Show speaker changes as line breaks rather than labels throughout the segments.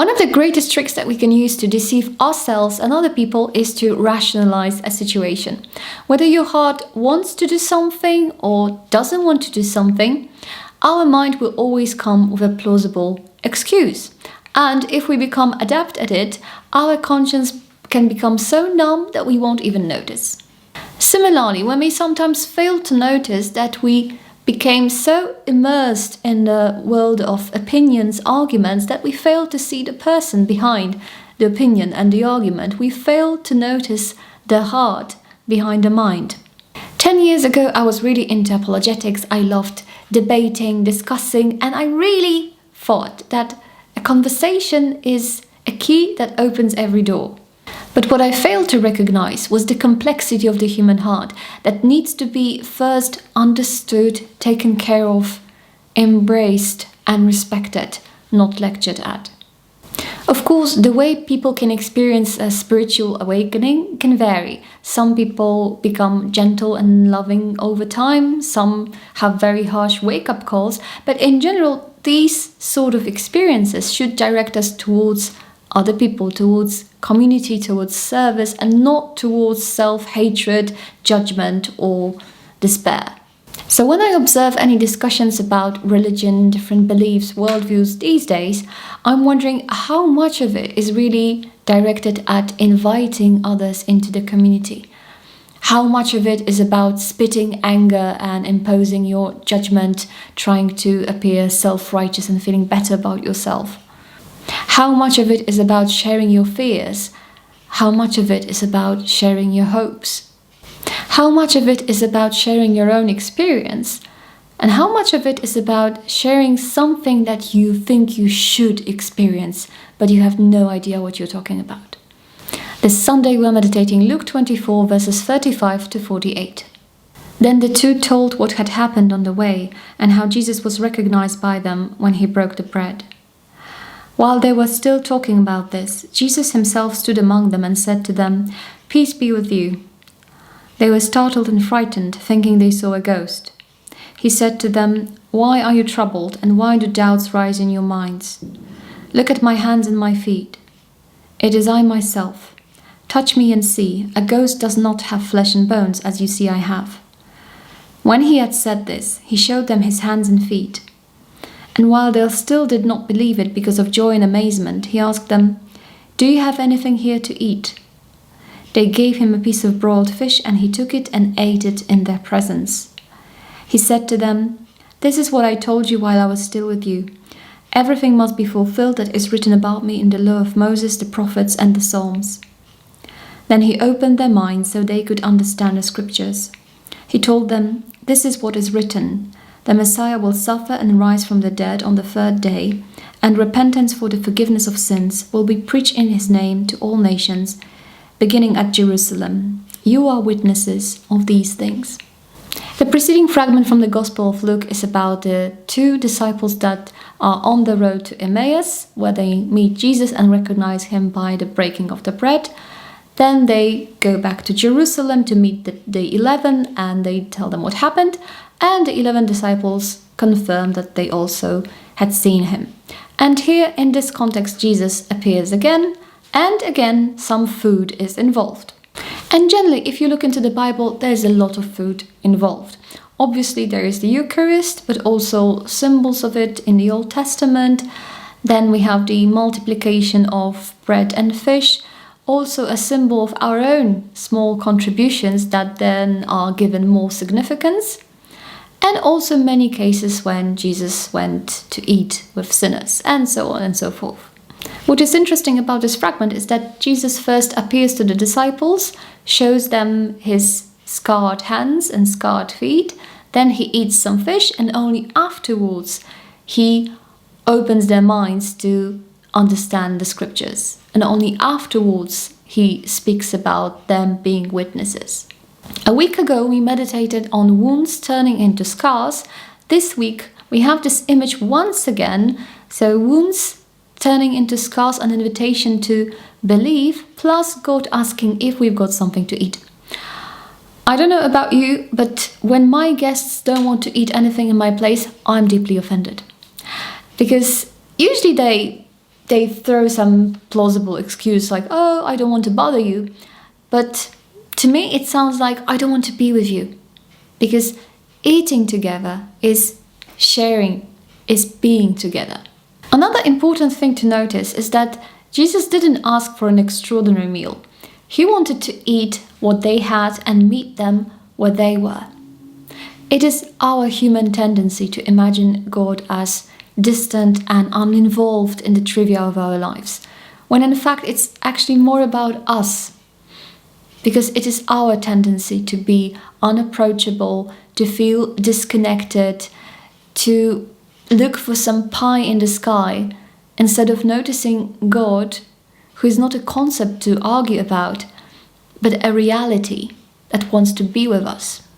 One of the greatest tricks that we can use to deceive ourselves and other people is to rationalize a situation. Whether your heart wants to do something or doesn't want to do something, our mind will always come with a plausible excuse. And if we become adept at it, our conscience can become so numb that we won't even notice. Similarly, when we sometimes fail to notice that we became so immersed in the world of opinions, arguments, that we fail to see the person behind the opinion and the argument. We fail to notice the heart behind the mind. 10 years ago, I was really into apologetics. I loved debating, discussing, and I really thought that a conversation is a key that opens every door. But what I failed to recognize was the complexity of the human heart that needs to be first understood, taken care of, embraced, and respected, not lectured at. Of course, the way people can experience a spiritual awakening can vary. Some people become gentle and loving over time, some have very harsh wake-up calls, but in general, these sort of experiences should direct us towards other people, towards community, towards service, and not towards self-hatred, judgment, or despair. So when I observe any discussions about religion, different beliefs, worldviews these days, I'm wondering how much of it is really directed at inviting others into the community. How much of it is about spitting anger and imposing your judgment, trying to appear self-righteous and feeling better about yourself? How much of it is about sharing your fears? How much of it is about sharing your hopes? How much of it is about sharing your own experience? And how much of it is about sharing something that you think you should experience, but you have no idea what you're talking about? This Sunday we're meditating Luke 24 verses 35 to 48. Then the two told what had happened on the way and how Jesus was recognized by them when he broke the bread. While they were still talking about this, Jesus himself stood among them and said to them, "Peace be with you." They were startled and frightened, thinking they saw a ghost. He said to them, "Why are you troubled, and why do doubts rise in your minds? Look at my hands and my feet. It is I myself. Touch me and see. A ghost does not have flesh and bones, as you see I have." When he had said this, he showed them his hands and feet. And while they still did not believe it because of joy and amazement, he asked them, "Do you have anything here to eat?" They gave him a piece of broiled fish, and he took it and ate it in their presence. He said to them, "This is what I told you while I was still with you. Everything must be fulfilled that is written about me in the law of Moses, the prophets, and the Psalms." Then he opened their minds so they could understand the scriptures. He told them, "This is what is written. The Messiah will suffer and rise from the dead on the third day, and repentance for the forgiveness of sins will be preached in his name to all nations, beginning at Jerusalem. You are witnesses of these things." The preceding fragment from the Gospel of Luke is about the two disciples that are on the road to Emmaus, where they meet Jesus and recognize him by the breaking of the bread. Then they go back to Jerusalem to meet the 11, and they tell them what happened. And the 11 disciples confirm that they also had seen him. And here in this context, Jesus appears again, and again some food is involved. And generally, if you look into the Bible, there's a lot of food involved. Obviously, there is the Eucharist, but also symbols of it in the Old Testament. Then we have the multiplication of bread and fish, also a symbol of our own small contributions that then are given more significance. And also many cases when Jesus went to eat with sinners, and so on and so forth. What is interesting about this fragment is that Jesus first appears to the disciples, shows them his scarred hands and scarred feet, then he eats some fish, and only afterwards he opens their minds to understand the scriptures. And only afterwards he speaks about them being witnesses. A week ago, we meditated on wounds turning into scars. This week, we have this image once again. So wounds turning into scars, an invitation to believe, plus God asking if we've got something to eat. I don't know about you, but when my guests don't want to eat anything in my place, I'm deeply offended. Because usually they they throw some plausible excuse like, oh, I don't want to bother you. But to me, it sounds like I don't want to be with you. Because eating together is sharing, is being together. Another important thing to notice is that Jesus didn't ask for an extraordinary meal. He wanted to eat what they had and meet them where they were. It is our human tendency to imagine God as distant and uninvolved in the trivia of our lives, when in fact it's actually more about us. Because it is our tendency to be unapproachable, to feel disconnected, to look for some pie in the sky, instead of noticing God, who is not a concept to argue about, but a reality that wants to be with us.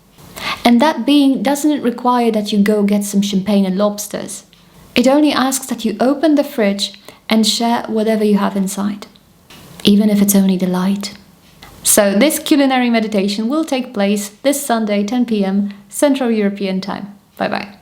And that being doesn't require that you go get some champagne and lobsters. It only asks that you open the fridge and share whatever you have inside, even if it's only the light. So this culinary meditation will take place this Sunday, 10 p.m. Central European Time. Bye-bye.